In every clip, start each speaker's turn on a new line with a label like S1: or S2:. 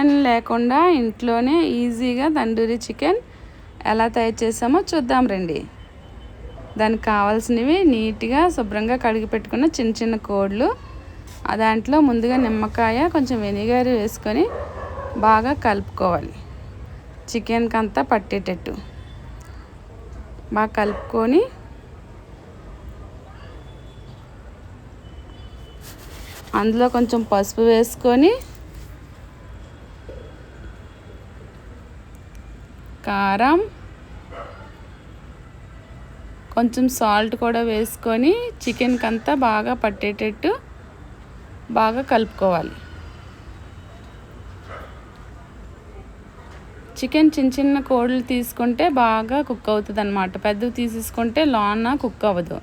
S1: Chicken లేకుండా ఇంట్లోనే ఈజీగా తందూరి చికెన్ ఎలా తయారు చేసామో చూద్దాం రండి. దానికి కావాల్సినవి నీట్గా శుభ్రంగా కడిగి పెట్టుకున్న చిన్న చిన్న కోళ్ళు, దాంట్లో ముందుగా నిమ్మకాయ కొంచెం వెనిగర్ వేసుకొని బాగా కలుపుకోవాలి. చికెన్కి అంతా పట్టేటట్టు బాగా కలుపుకొని అందులో కొంచెం పసుపు వేసుకొని కారం కొంచెం సాల్ట్ కూడా వేసుకొని చికెన్కి అంతా బాగా పట్టేటట్టు బాగా కలుపుకోవాలి. చికెన్ చిన్న చిన్న కోళ్ళు తీసుకుంటే బాగా కుక్ అవుతుంది అన్నమాట. పెద్దవి తీసేసుకుంటే లోన కుక్ అవ్వదు.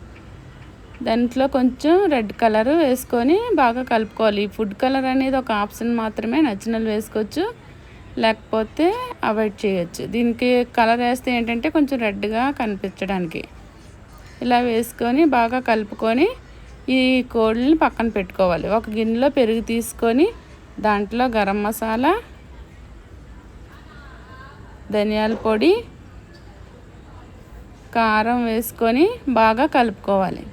S1: దాంట్లో కొంచెం రెడ్ కలర్ వేసుకొని బాగా కలుపుకోవాలి. ఫుడ్ కలర్ అనేది ఒక ఆప్షన్ మాత్రమే, నచ్చినలు వేసుకోవచ్చు, లేకపోతే అవాయిడ్ చేయొచ్చు. దీనికి కలర్ వేస్తే ఏంటంటే కొంచెం రెడ్గా కనిపించడానికి. ఇలా వేసుకొని బాగా కలుపుకొని ఈ కోళ్ళని పక్కన పెట్టుకోవాలి. ఒక గిన్నెలో పెరుగు తీసుకొని దాంట్లో గరం మసాలా, ధనియాల పొడి, కారం వేసుకొని బాగా కలుపుకోవాలి.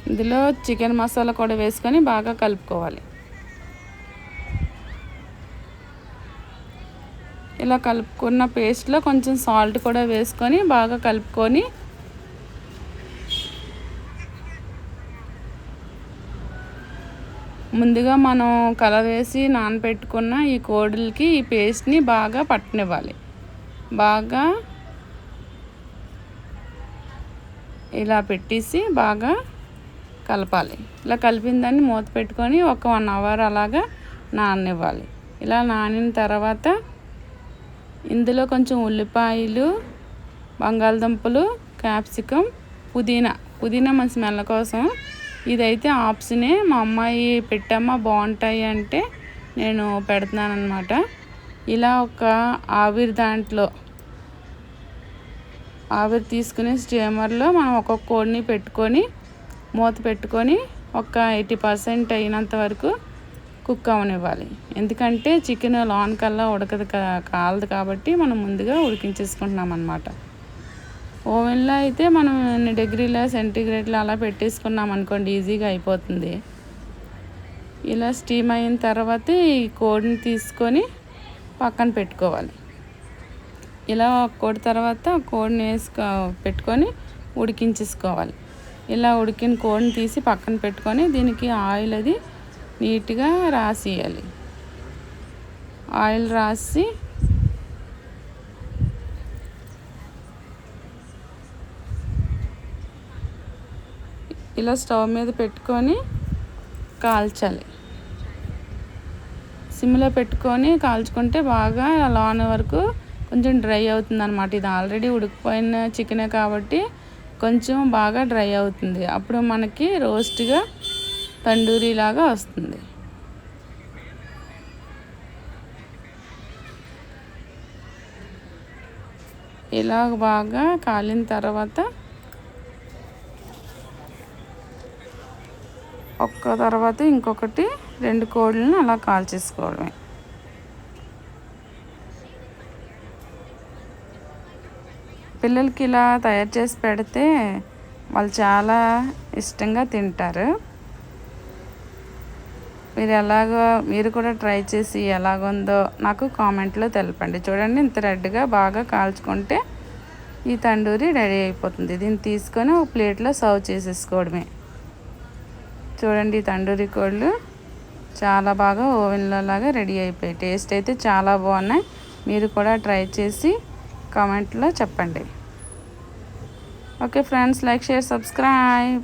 S1: ఇందులో చికెన్ మసాలా కూడా వేసుకొని బాగా కలుపుకోవాలి. ఇలా కలుపుకున్న పేస్ట్లో కొంచెం సాల్ట్ కూడా వేసుకొని బాగా కలుపుకొని ముందుగా మనం కలర్ వేసి నానబెట్టుకున్న ఈ కోడులకి ఈ పేస్ట్ని బాగా పట్టనివ్వాలి. బాగా ఇలా పెట్టేసి బాగా కలపాలి. ఇలా కలిపిన దాన్ని మూత పెట్టుకొని ఒక 1 అవర్ అలాగా నాననివ్వాలి. ఇలా నానిన తర్వాత ఇందులో కొంచెం ఉల్లిపాయలు, బంగాళదుంపలు, క్యాప్సికమ్, పుదీనా మన స్మెల్ కోసం. ఇదైతే ఆప్షనే. మా అమ్మాయి పెట్టమ్మా బాగుంటాయి అంటే నేను పెడుతున్నాను అన్నమాట. ఇలా ఒక ఆవిరి తీసుకుని స్టీమర్లో మనం ఒక్కొక్క కోడిని పెట్టుకొని మూత పెట్టుకొని ఒక 80% అయినంత వరకు కుక్ అవనివ్వాలి. ఎందుకంటే చికెన్ లోన్ కల్లా ఉడకదు, కాలదు కాబట్టి మనం ముందుగా ఉడికించేసుకుంటున్నాం అన్నమాట. ఓవెన్లో అయితే మనం ఎన్ని డిగ్రీల సెంటీగ్రేడ్లో అలా పెట్టేసుకున్నాం అనుకోండి, ఈజీగా అయిపోతుంది. ఇలా స్టీమ్ అయిన తర్వాత ఈ కోడిని తీసుకొని పక్కన పెట్టుకోవాలి. ఇలా కోడి తర్వాత కోడిని పెట్టుకొని ఉడికించేసుకోవాలి. ఇలా ఉడికిన కోడిని తీసి పక్కన పెట్టుకొని దీనికి ఆయిల్ అది నీట్గా రాసేయాలి. ఆయిల్ రాసి ఇలా స్టవ్ మీద పెట్టుకొని కాల్చాలి. సిమ్లో పెట్టుకొని కాల్చుకుంటే బాగా లోన వరకు కొంచెం డ్రై అవుతుంది అన్నమాట. ఇది ఆల్రెడీ ఉడికిపోయిన చికెనే కాబట్టి కొంచెం బాగా డ్రై అవుతుంది. అప్పుడు మనకి రోస్ట్గా తందూరి లాగా వస్తుంది. ఇలా బాగా కాలిన తర్వాత ఇంకొకటి 2 కోళ్ళని అలా కాల్చేసుకోవడమే. పిల్లలకి ఇలా తయారు చేసి పెడితే వాళ్ళు చాలా ఇష్టంగా తింటారు. మీరు కూడా ట్రై చేసి ఎలాగుందో నాకు కామెంట్లో తెలపండి. చూడండి, ఇంత రెడ్గా బాగా కాల్చుకుంటే ఈ తందూరి రెడీ అయిపోతుంది. దీన్ని తీసుకొని ఒక ప్లేట్లో సర్వ్ చేసేసుకోవడమే. చూడండి, తందూరి కోళ్ళు చాలా బాగా ఓవెన్లో లాగా రెడీ అయిపోయాయి. టేస్ట్ అయితే చాలా బాగున్నాయి. మీరు కూడా ట్రై చేసి కామెంట్లో చెప్పండి. Okay friends, like, share, subscribe.